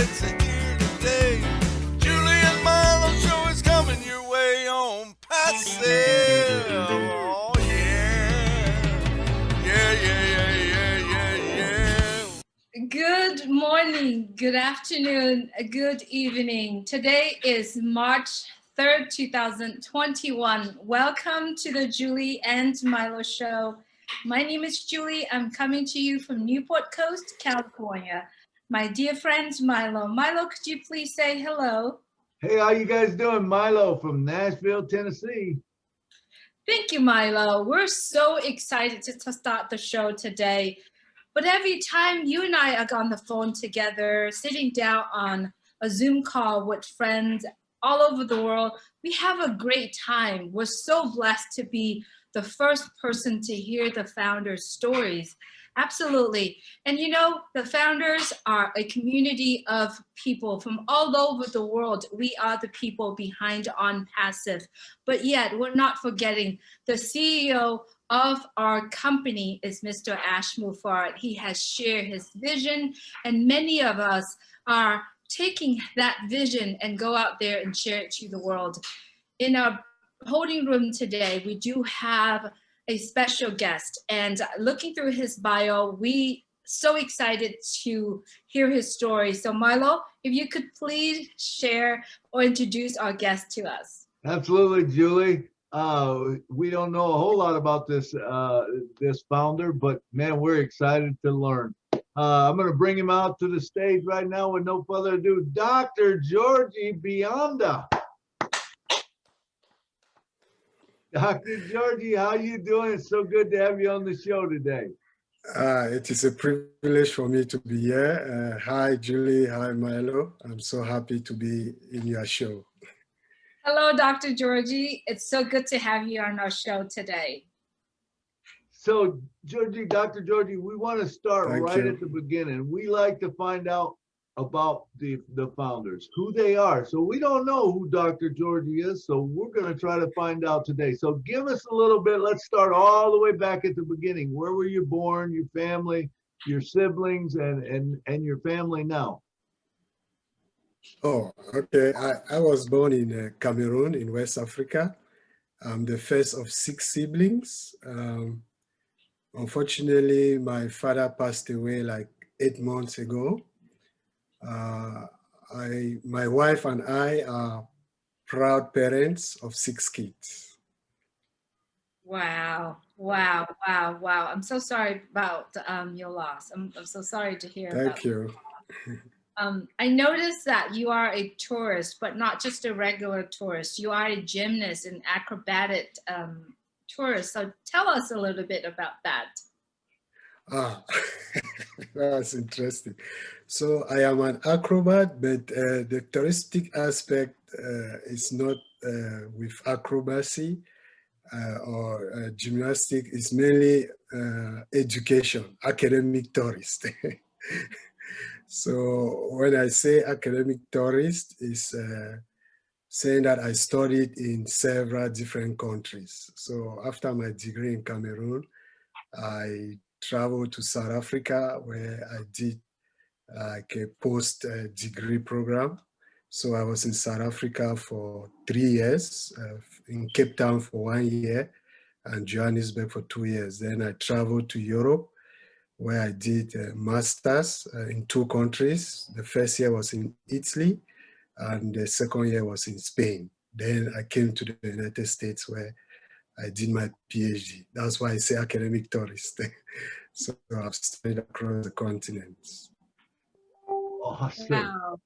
it's here today. Julie and Milo show is coming your way on Passive. Oh yeah. Yeah, yeah, yeah, yeah, yeah, yeah. Good morning, good afternoon, good evening. Today is March 3rd, 2021. Welcome to the Julie and Milo show. My name is Julie. I'm coming to you from Newport Coast, California. My dear friend Milo. Milo, could you please say hello? Hey, how you guys doing? Milo from Nashville, Tennessee. Thank you, Milo. We're so excited to start the show today. But every time you and I are on the phone together, sitting down on a Zoom call with friends all over the world, we have a great time. We're so blessed to be the first person to hear the founders' stories. Absolutely. And you know, the founders are a community of people from all over the world. We are the people behind OnPassive. But yet, we're not forgetting the CEO of our company is Mr. Ash Mufarad. He has shared his vision, and many of us are taking that vision and go out there and share it to the world. In our holding room today, we do have a special guest, and looking through his bio, we so excited to hear his story. So Milo, if you could please share or introduce our guest to us. Absolutely, Julie. We don't know a whole lot about this this founder, but man, we're excited to learn. I'm going to bring him out to the stage right now with no further ado. Dr. Georgie Mbianda. Dr. Georgie, how you doing? It's so good to have you on the show today. It is a privilege for me to be here. Hi, Julie. Hi, Milo. I'm so happy to be in your show. Hello, Dr. Georgie. It's so good to have you on our show today. So, Georgie, Dr. Georgie, we want to start right at the beginning. We like to find out about the founders, who they are. So we don't know who Dr. Georgie is, so we're going to try to find out today. So give us a little bit. Let's start all the way back at the beginning. Where were you born, your family, your siblings, and your family now? Oh, okay. I was born in Cameroon in West Africa. I'm the first of 6 siblings. Unfortunately, my father passed away like 8 months ago. My wife and I are proud parents of 6 kids. Wow, wow, wow, wow. I'm so sorry about your loss. I'm so sorry to hear about Thank you. I noticed that you are a tourist, but not just a regular tourist. You are a gymnast and acrobatic tourist. So tell us a little bit about that. That's interesting. So I am an acrobat, but the touristic aspect is not with acrobacy or gymnastic. It's mainly education, academic tourist. So when I say academic tourist, is saying that I studied in several different countries. So after my degree in Cameroon, I traveled to South Africa where I did like a post-degree program. So I was in South Africa for 3 years, in Cape Town for 1 year, and Johannesburg for 2 years. Then I traveled to Europe, where I did a master's in 2 countries. The first year was in Italy, and the second year was in Spain. Then I came to the United States where I did my PhD. That's why I say academic tourist. So I've studied across the continents. Awesome. Wow.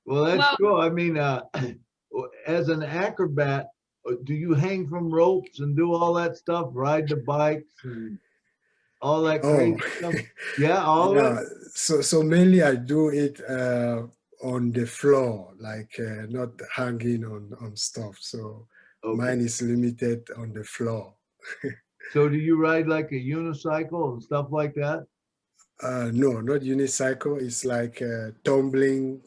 Well, that's cool. I mean, as an acrobat, do you hang from ropes and do all that stuff, ride the bikes and all that crazy stuff? Yeah, all of it? So mainly I do it on the floor, like not hanging on stuff. So mine is limited on the floor. So do you ride like a unicycle and stuff like that? No, not unicycle. It's like tumbling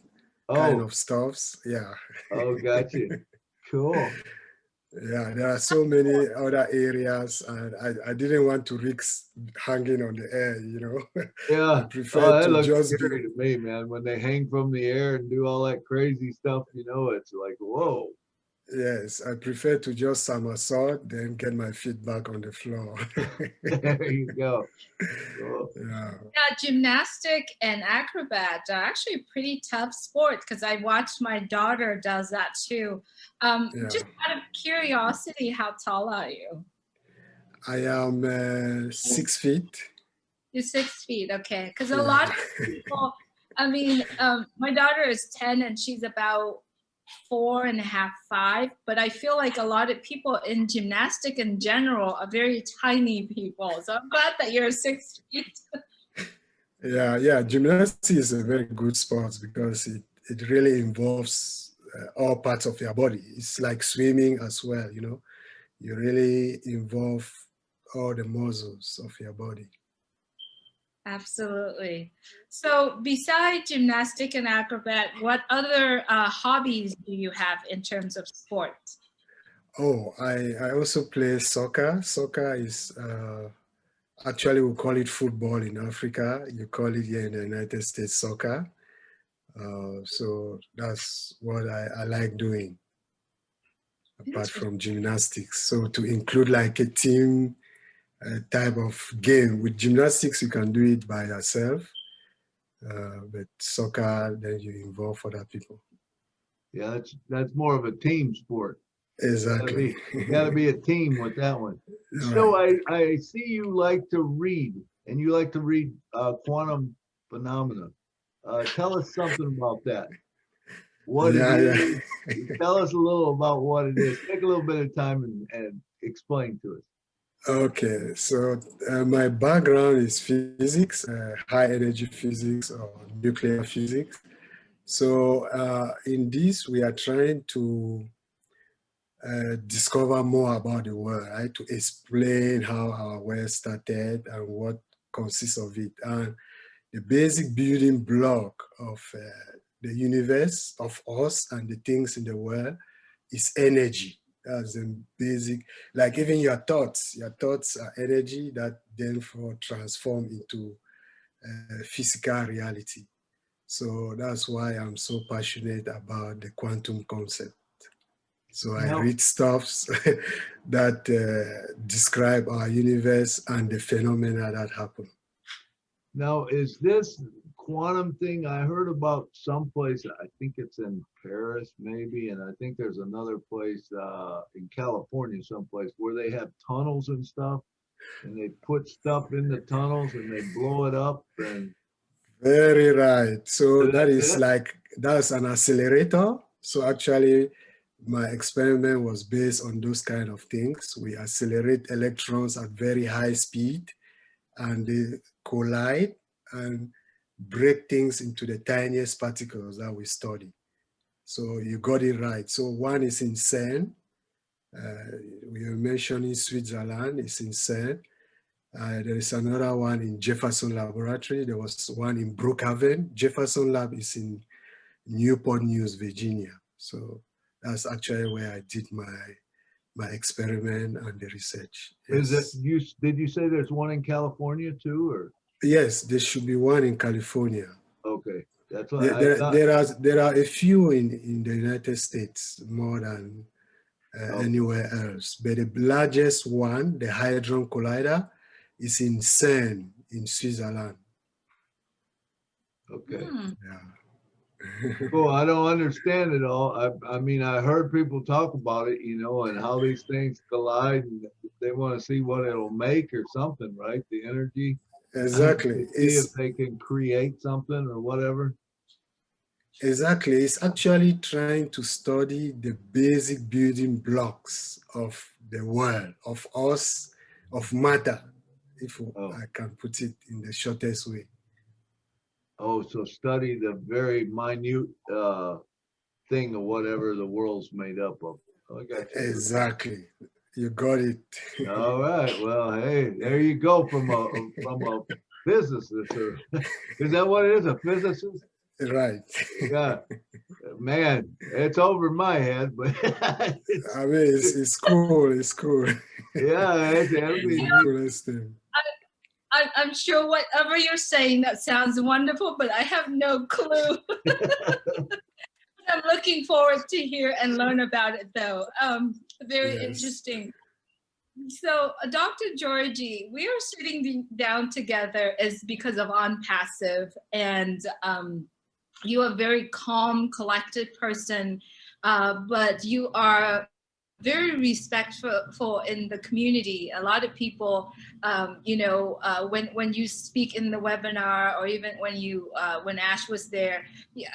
kind of stuffs. Yeah. Oh, gotcha. Cool. Yeah, there are so many other areas, and I didn't want to risk hanging on the air, you know. I Yeah. Oh, prefer that to looks just be, scary to me, man. When they hang from the air and do all that crazy stuff, you know, it's like, whoa. yes, I prefer to just somersault, then get my feet back on the floor. There you go. Oh, Yeah. Yeah, gymnastic and acrobat are actually pretty tough sports because I watched my daughter does that too. Yeah. Just out of curiosity, how tall are you? I am 6 feet. You're 6 feet, okay. Because a Yeah. lot of people, I mean, my daughter is 10 and she's about 4.5, 5. But I feel like a lot of people in gymnastic in general are very tiny people. So I'm glad that you're 6 feet. Yeah. Gymnastics is a very good sport because it really involves all parts of your body. It's like swimming as well, you know. You really involve all the muscles of your body. Absolutely. So besides gymnastic and acrobat, what other hobbies do you have in terms of sports? Oh, I also play soccer. Soccer is actually we call it football in Africa. You call it here in the United States soccer. So that's what I like doing apart from gymnastics. So to include like a team type of game. With gymnastics, you can do it by yourself. But soccer, then you involve other people. yeah, that's more of a team sport. Exactly. Gotta be a team with that one. Right. So I see you like to read, and you like to read quantum phenomena. Tell us something about that. What it is. Tell us a little about what it is. Take a little bit of time and explain to us. Okay, so my background is physics, high energy physics or nuclear physics. So in this, we are trying to discover more about the world, right? To explain how our world started and what consists of it. And the basic building block of the universe, of us and the things in the world is energy. That's the basic, like even your thoughts are energy that therefore transform into physical reality. So that's why I'm so passionate about the quantum concept. So I read stuffs that describe our universe and the phenomena that happen. Now, is this quantum thing I heard about someplace? I think it's in Paris, maybe, and I think there's another place in California, someplace where they have tunnels and stuff, and they put stuff in the tunnels and they blow it up. And very right. So that is it? like, that's an accelerator. So actually, my experiment was based on those kind of things. We accelerate electrons at very high speed and they collide and break things into the tiniest particles that we study. So you got it right. So one is in CERN. We are mentioning Switzerland, it's in CERN. There is another one in Jefferson Laboratory. There was one in Brookhaven. Jefferson Lab is in Newport News, Virginia. So that's actually where I did my experiment and the research. Yes. Is it did you say there's one in California too, or? Yes, there should be one in California. Okay, that's what there are a few in the United States more than anywhere else. But the largest one, the Hadron Collider, is in CERN in Switzerland. Okay. Yeah. Well, I don't understand it all. I mean, I heard people talk about it, you know, and how these things collide, and they want to see what it'll make or something, right? The energy. Exactly. See if they can create something or whatever. Exactly. It's actually trying to study the basic building blocks of the world, of us, of matter, if I can put it in the shortest way. Oh, so study the very minute thing of whatever the world's made up of. Oh, I got you. Exactly. You got it. All right. Well, hey, there you go from a physicist. Or, is that what it is? A physicist? Right. Yeah, man, it's over my head, but I mean, it's cool. It's cool. yeah, It's that'll be the neat. coolest thing. I'm sure whatever you're saying, that sounds wonderful, but I have no clue. I'm looking forward to hear and learn about it, though. Very Yes. interesting. So, Dr. Georgie, we are sitting down together is because of OnPassive, and you are a very calm, collected person, but you are very respectful in the community. A lot of people, when you speak in the webinar, or even when Ash was there,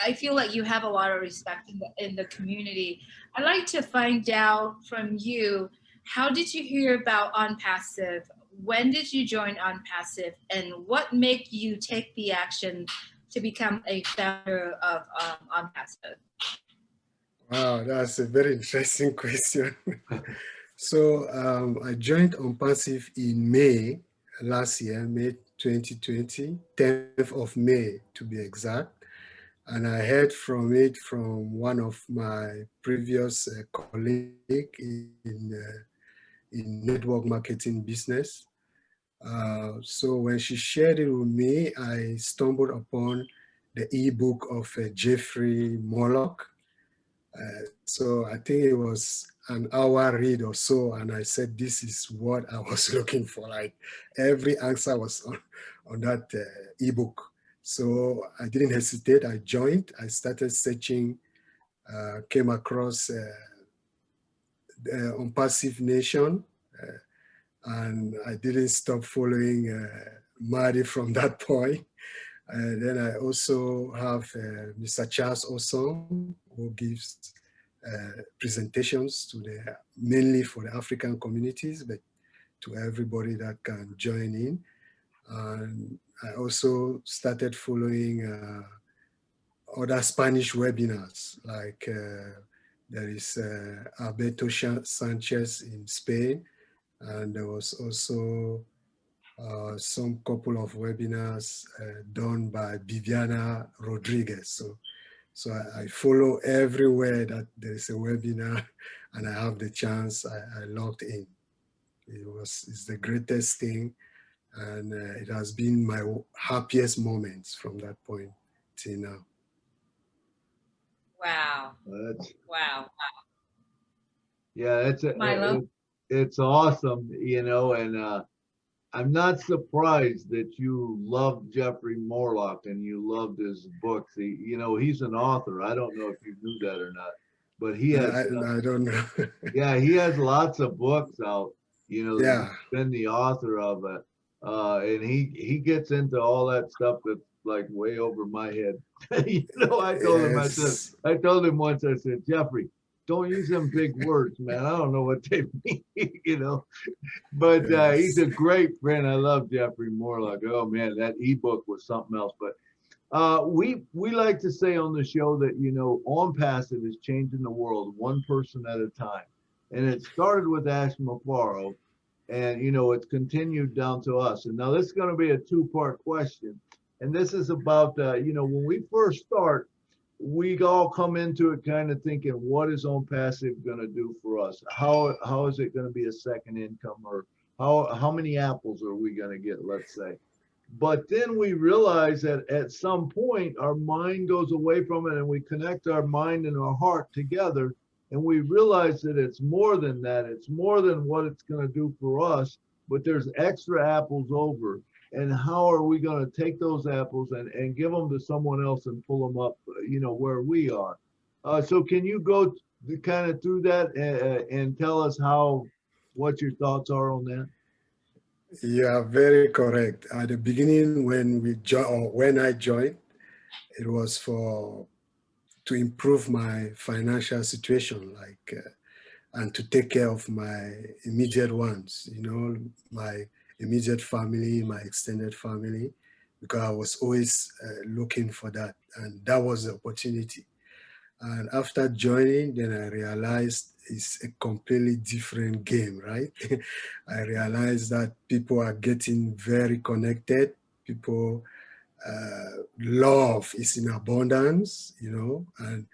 I feel like you have a lot of respect in the community. I'd like to find out from you, how did you hear about OnPassive? When did you join OnPassive? And what made you take the action to become a founder of OnPassive? Wow, that's a very interesting question. So I joined OnPassive in May last year, May 2020, 10th of May to be exact. And I heard from it from one of my previous colleagues in network marketing business. So when she shared it with me, I stumbled upon the ebook of Jeffrey Morlock. So I think it was an hour read or so, and I said, this is what I was looking for. Like every answer was on that ebook. So I didn't hesitate. I joined. I started searching, came across OnPassive Nation, and I didn't stop following Marty from that point. Then I also have Mr. Charles Ossom, who gives presentations to mainly for the African communities, but to everybody that can join in. And I also started following other Spanish webinars, like there is Alberto Sanchez in Spain, and there was also some couple of webinars done by Mbianda Rodriguez. So I follow everywhere that there is a webinar and I have the chance, I logged in. It's the greatest thing, and it has been my happiest moments from that point till now. Wow. Wow. Yeah, Milo? it's awesome, and I'm not surprised that you loved Jeffrey Morlock and you loved his books. He's an author. I don't know if you knew that or not, but he has. I don't know. Yeah, he has lots of books out. Yeah. He's been the author of it, and he gets into all that stuff that's like way over my head. I told him once. I said, Jeffrey, don't use them big words, man. I don't know what they mean, But Yes. he's a great friend. I love Jeffrey Morlock. Oh man, that ebook was something else. But we like to say on the show that OnPassive is changing the world one person at a time, and it started with Ash Mafaro, and it's continued down to us. And now this is going to be a two-part question, and this is about when we first start, we all come into it kind of thinking, what is OnPassive going to do for us? How is it going to be a second income, or how many apples are we going to get, let's say? But then we realize that at some point our mind goes away from it and we connect our mind and our heart together, and we realize that it's more than that. It's more than what it's going to do for us, but there's extra apples over. And how are we going to take those apples and give them to someone else and pull them up, where we are? So can you go kind of through that and tell us what your thoughts are on that? You are very correct. At the beginning, when I joined, it was to improve my financial situation, and to take care of my immediate ones, my immediate family, my extended family, because I was always looking for that, and that was the opportunity. And after joining, then I realized it's a completely different game, right? I realized that people are getting very connected. People love is in abundance, you know, and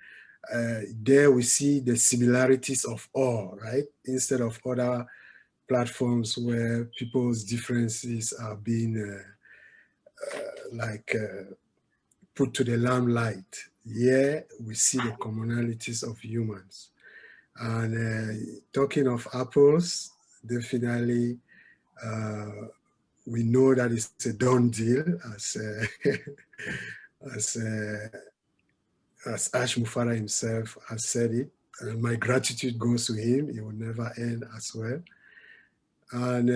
there we see the similarities of all, right? Instead of other platforms where people's differences are being put to the limelight. Here we see the commonalities of humans. And talking of apples, definitely we know that it's a done deal, as Ash Mufara himself has said it. And my gratitude goes to him. It will never end as well. And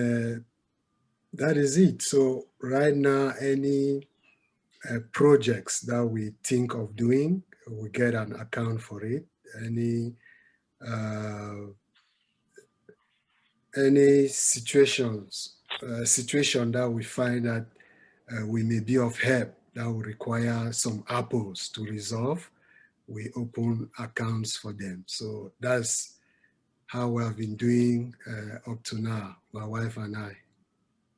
that is it. So right now, any projects that we think of doing, we get an account for it. Any situation that we find that we may be of help that will require some apples to resolve, we open accounts for them. So that's how we have been doing up to now, my wife and I.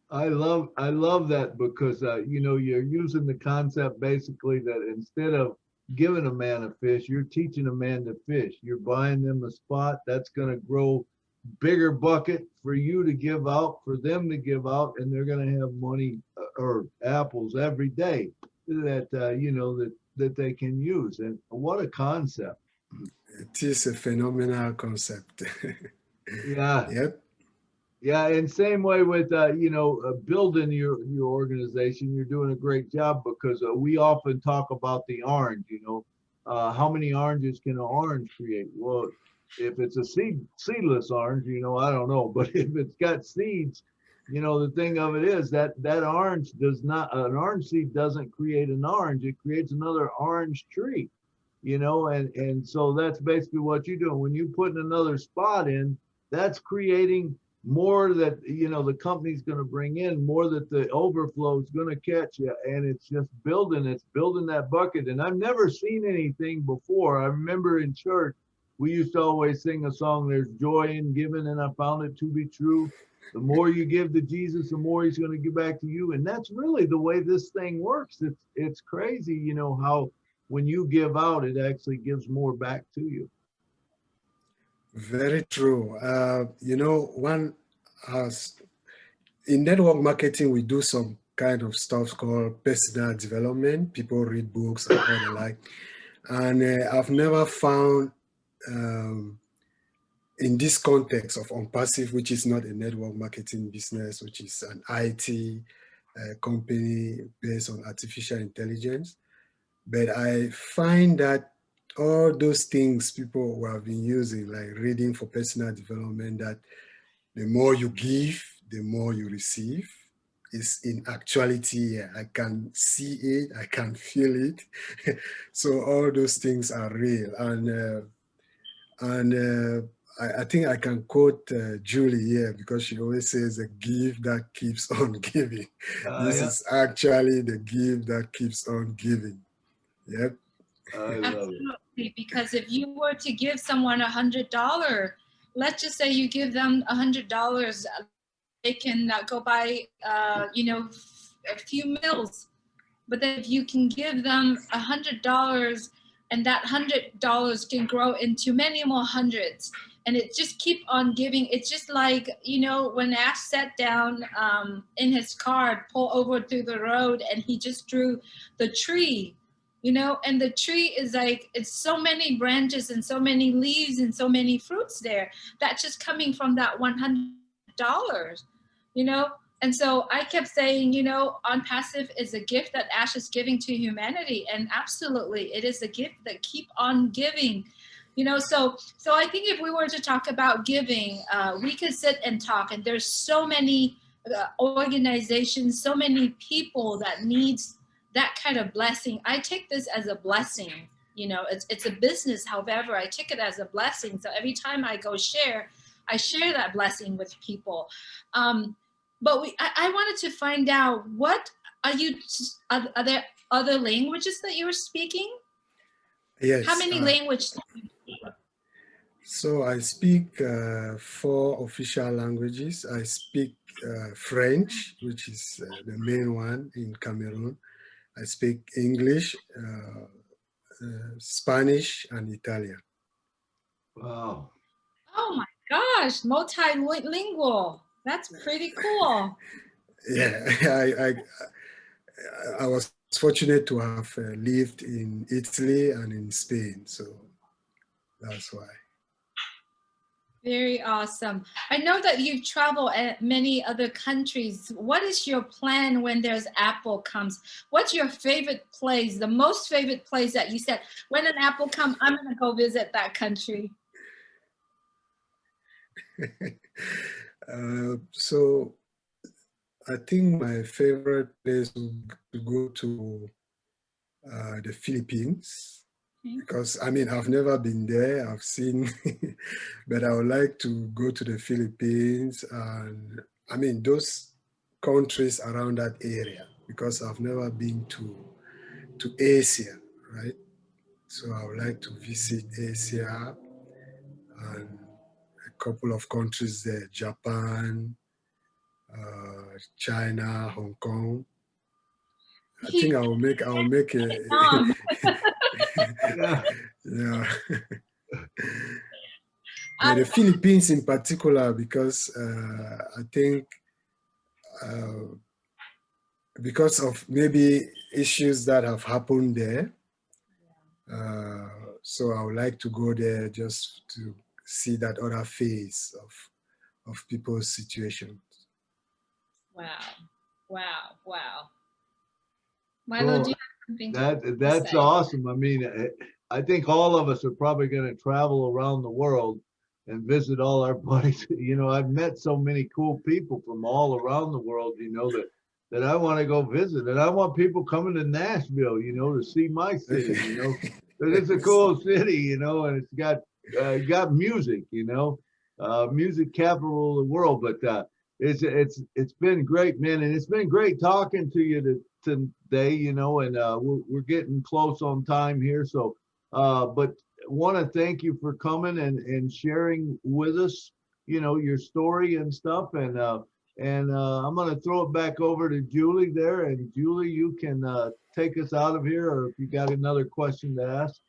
I love that because you know, you're using the concept basically that instead of giving a man a fish, you're teaching a man to fish. You're buying them a spot that's going to grow bigger bucket for you to give out, for them to give out, and they're going to have money or apples every day that you know that they can use. And what a concept! It is a phenomenal concept. Yeah. Yep. Yeah, and same way with you know, building your organization. You're doing a great job because we often talk about the orange. You know, how many oranges can an orange create? Well, if it's a seedless orange, you know, I don't know, but if it's got seeds, you know, the thing of it is that orange does not, an orange seed doesn't create an orange. It creates another orange tree. You know, and so that's basically what you're doing when you put another spot in. That's creating more that, you know, the company's going to bring in, more that the overflow is going to catch you, and it's just building that bucket. And I've never seen anything before. I remember in church we used to always sing a song, there's joy in giving, and I found it to be true. The more you give to Jesus, the more he's going to give back to you. And that's really the way this thing works. It's crazy, you know, how when you give out, it actually gives more back to you. Very true. You know, one has, in network marketing, we do some kind of stuff called personal development. People read books and all the like. And I've never found, in this context of OnPassive, which is not a network marketing business, which is an IT company based on artificial intelligence, but I find that all those things people who have been using, like reading for personal development, that the more you give, the more you receive, is in actuality, I can see it, I can feel it. So all those things are real. And I think I can quote Julie here, because she always says the gift that keeps on giving. This is actually the gift that keeps on giving. Yep. Absolutely, because if you were to give someone $100, let's just say you give them $100, they can go buy, you know, a few meals. But then if you can give them $100, and that $100 can grow into many more hundreds, and it just keep on giving. It's just like, you know, when Ash sat down in his car, pull over through the road, and he just drew the tree. You know, and the tree is like, it's so many branches and so many leaves and so many fruits there. That's just coming from that $100, you know? And so I kept saying, you know, OnPassive is a gift that Ash is giving to humanity. And absolutely, it is a gift that keep on giving. You know, so I think if we were to talk about giving, we could sit and talk, and there's so many organizations, so many people that needs that kind of blessing. I take this as a blessing. You know, it's a business. However, I take it as a blessing. So every time I go share, I share that blessing with people. But I wanted to find out, what are there other languages that you're speaking? Yes. How many languages do you speak? So I speak 4 official languages. I speak French, which is the main one in Cameroon. I speak English, Spanish, and Italian. Wow. Oh my gosh, multilingual. That's pretty cool. Yeah, I was fortunate to have lived in Italy and in Spain, so that's why. Very awesome. I know that you've traveled at many other countries. What is your plan when there's Apple comes? What's your favorite place, the most favorite place that you said, when an Apple comes, I'm going to go visit that country? So I think my favorite place would to go to the Philippines. Because I mean, I've never been there, I've seen, but I would like to go to the Philippines and I mean, those countries around that area, because I've never been to Asia, right? So I would like to visit Asia and a couple of countries there, Japan, China, Hong Kong. I think I'll make a, Yeah. yeah. But the Philippines in particular, because I think because of maybe issues that have happened there, so I would like to go there just to see that other phase of people's situations. Wow, wow, wow. Milo, do you have something to That's say? awesome. I mean, I think all of us are probably going to travel around the world and visit all our buddies. You know, I've met so many cool people from all around the world, you know, that I want to go visit. And I want people coming to Nashville, you know, to see my city, you know. But it's a cool city, you know, and it's got music, you know, music capital of the world. But it's been great, man, and it's been great talking to you today, you know, and we're getting close on time here. So, but want to thank you for coming and sharing with us, you know, your story and stuff. And I'm going to throw it back over to Julie there. And Julie, you can take us out of here, or if you got another question to ask.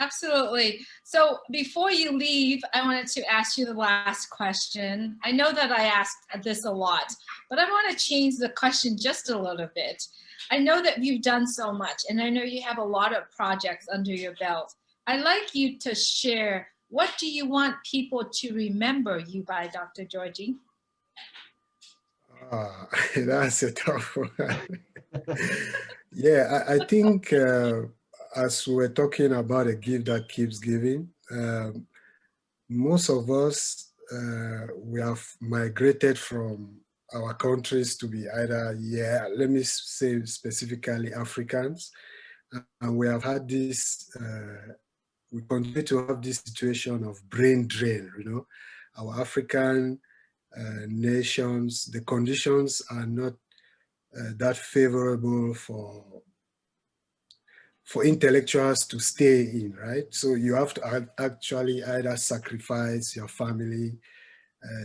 Absolutely. So before you leave, I wanted to ask you the last question. I know that I asked this a lot, but I want to change the question just a little bit. I know that you've done so much, and I know you have a lot of projects under your belt. I'd like you to share, what do you want people to remember you by, Dr. Georgie? That's a tough one. Yeah, I think as we're talking about a gift that keeps giving, most of us, we have migrated from our countries to be either, let me say specifically Africans, and we have had this, we continue to have this situation of brain drain, you know. Our African nations, the conditions are not that favorable for intellectuals to stay in, right? So you have to actually either sacrifice your family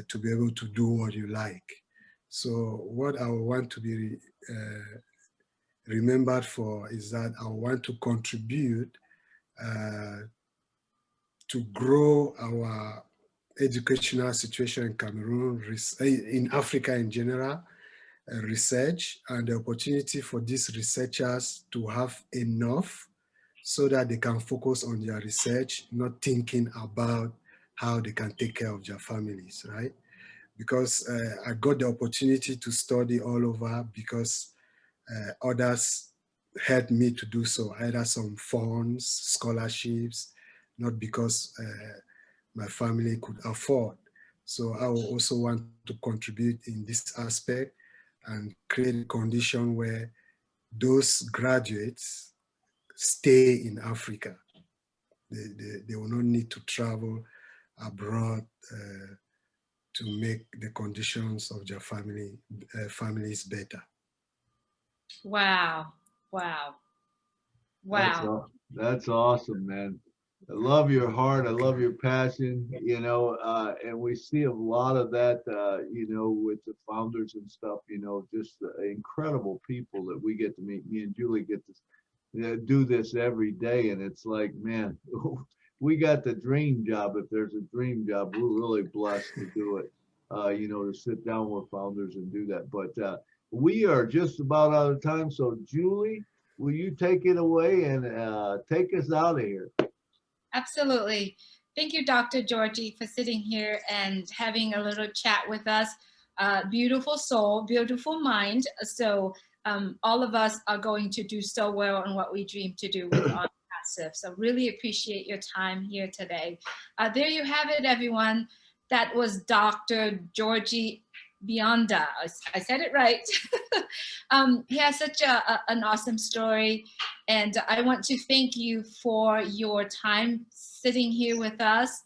to be able to do what you like. So what I want to be remembered for is that I want to contribute to grow our educational situation in Cameroon, in Africa in general, research, and the opportunity for these researchers to have enough so that they can focus on their research, not thinking about how they can take care of their families, right? Because I got the opportunity to study all over because others helped me to do so, either some funds, scholarships, not because my family could afford. So I will also want to contribute in this aspect and create a condition where those graduates stay in Africa. They will not need to travel abroad to make the conditions of their families better. Wow, wow, wow. That's awesome, man. I love your heart. I love your passion, you know, and we see a lot of that, you know, with the founders and stuff, you know, just incredible people that we get to meet. Me and Julie get to do this every day. And it's like, man, we got the dream job. If there's a dream job, we're really blessed to do it, you know, to sit down with founders and do that. But we are just about out of time. So Julie, will you take it away and take us out of here? Absolutely. Thank you, Dr. Georgie, for sitting here and having a little chat with us. Beautiful soul, beautiful mind. So all of us are going to do so well in what we dream to do with OnPassive. So really appreciate your time here today. There you have it, everyone. That was Dr. Georgie Mbianda. I said it right. He has such an awesome story, and I want to thank you for your time sitting here with us,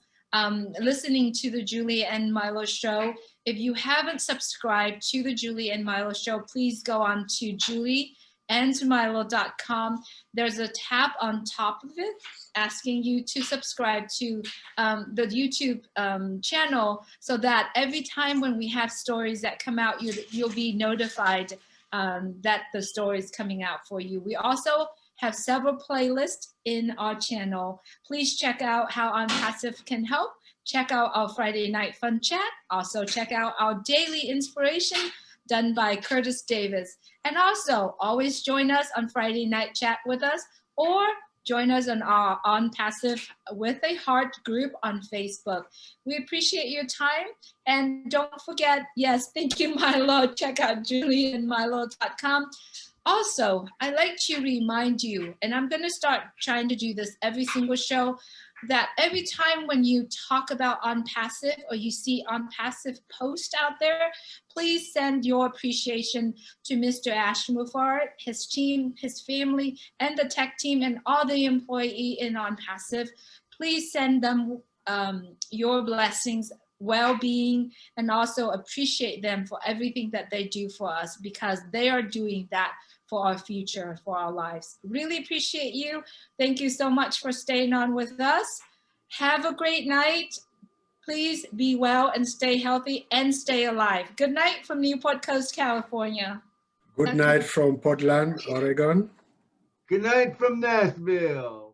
listening to the Julie and Milo show. If you haven't subscribed to the Julie and Milo show, please go on to julieandmilo.com. There's a tab on top of it asking you to subscribe to the YouTube channel, so that every time when we have stories that come out, you'll be notified that the story is coming out for you. We also have several playlists in our channel. Please check out how OnPassive can help. Check out our Friday Night Fun Chat. Also check out our daily inspiration done by Curtis Davis. And also always join us on Friday Night Chat with us, or join us on our OnPassive with a Heart group on Facebook. We appreciate your time. And don't forget, yes, thank you, Milo. Check out julieandmilo.com. Also, I like to remind you, and I'm going to start trying to do this every single show, that every time when you talk about OnPassive or you see OnPassive post out there, please send your appreciation to Mr. Ashmufar, his team, his family, and the tech team, and all the employees in OnPassive. Please send them your blessings, well-being, and also appreciate them for everything that they do for us, because they are doing that for our future, for our lives. Really appreciate you. Thank you so much for staying on with us. Have a great night. Please be well and stay healthy and stay alive. Good night from Newport Coast, California. Good night from Portland, Oregon. Good night from Nashville.